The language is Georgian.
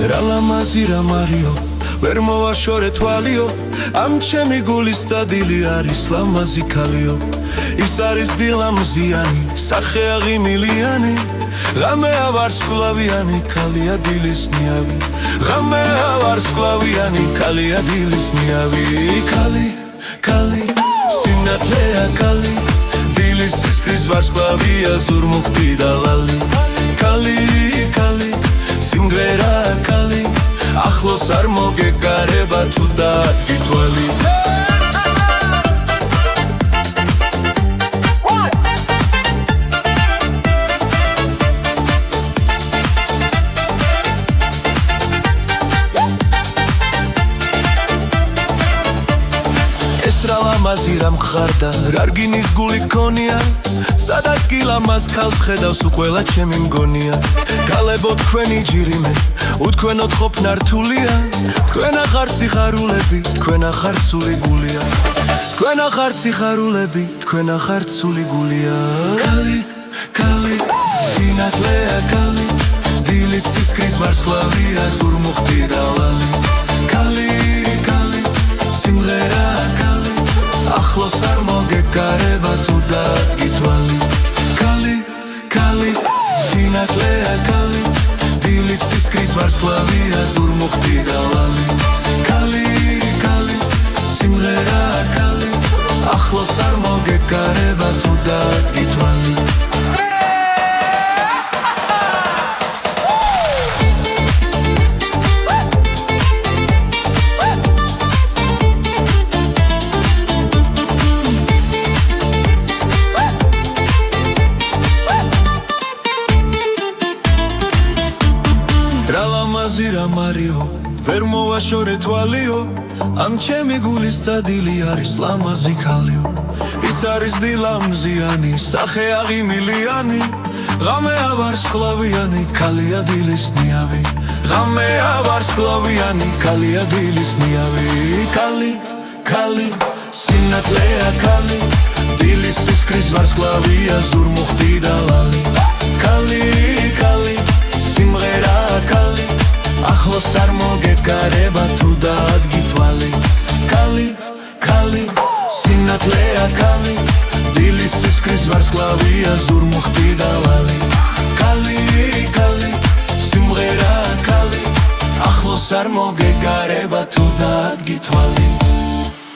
რა ლამაზი რა მარიო ვერ მოვაშორე თვალიო ამ ჩემი გულის დადილი არის ლამაზი ქალიო ის არის დილამზიანი სახე აღიმილიანი ღამეა ვარსკვლავიანი ქალია დილის ნიავი ღამეა ვარსკვლავიანი ქალია დილის ნიავი ქალი სინათლეა ქალი დილის ცისკრის ვარსკვლავია ზურმუხტი და ლალი ქალი სიმღერა ქალი ახლოს არ მოგეკარება თუ დადგი თვალი ეს რა ლამაზი რა მხარდა რა რგინის გული გქონია სადაც კი ლამაზ ქალს ხედავს უყველა ჩემი მგონია გალებო თქვენი ჯირიმე უთქვენოთ ყოფნა რთულია თქვენა ხართ სიხარულები თქვენა ხართ სული გულია თქვენა ხართ სიხარულები თქვენა ხართ სული გულია ქალი სინათლეა ქალი დილის ცისკრის ვარსკვლავია ზურმუხტი და ლალი ქალი სიმღერა ქალი ახლოს არ მოგეკარება თუ დადგი თვალი ქალი სინათლეა ქალი დილის ცისკრის ვარსკვლავია ზურმუხტი და ლალი ქალი სიმღერა ქალი ახლოს არ მოგეკარება თუ დადგი თვალი რა ლამაზი რა მარიო ვერ მოვაშორე თვალიო ამ ჩემი გულის დადილი არის ლამაზი ქალიო ის არის დილამზიანი სახე აღიმილიანი ღამეა ვარსკვლავიანი ქალია დილის ნიავი ღამეა ვარსკვლავიანი ქალია დილის ნიავი ქალი სინათლეა ქალი დილის ცისკრის ვარსკვლავია ზურმუხტი და ლალი ქალი სიმღერა ქალი ახლოს არ მოგეკარება თუ დადგი თვალი ქალი სინათლეა ქალი დილის ცისკრის ვარსკვლავია ზურმუხტი და ლალი ქალი სიმღერა ქალი ახლოს არ მოგეკარება თუ დადგი თვალი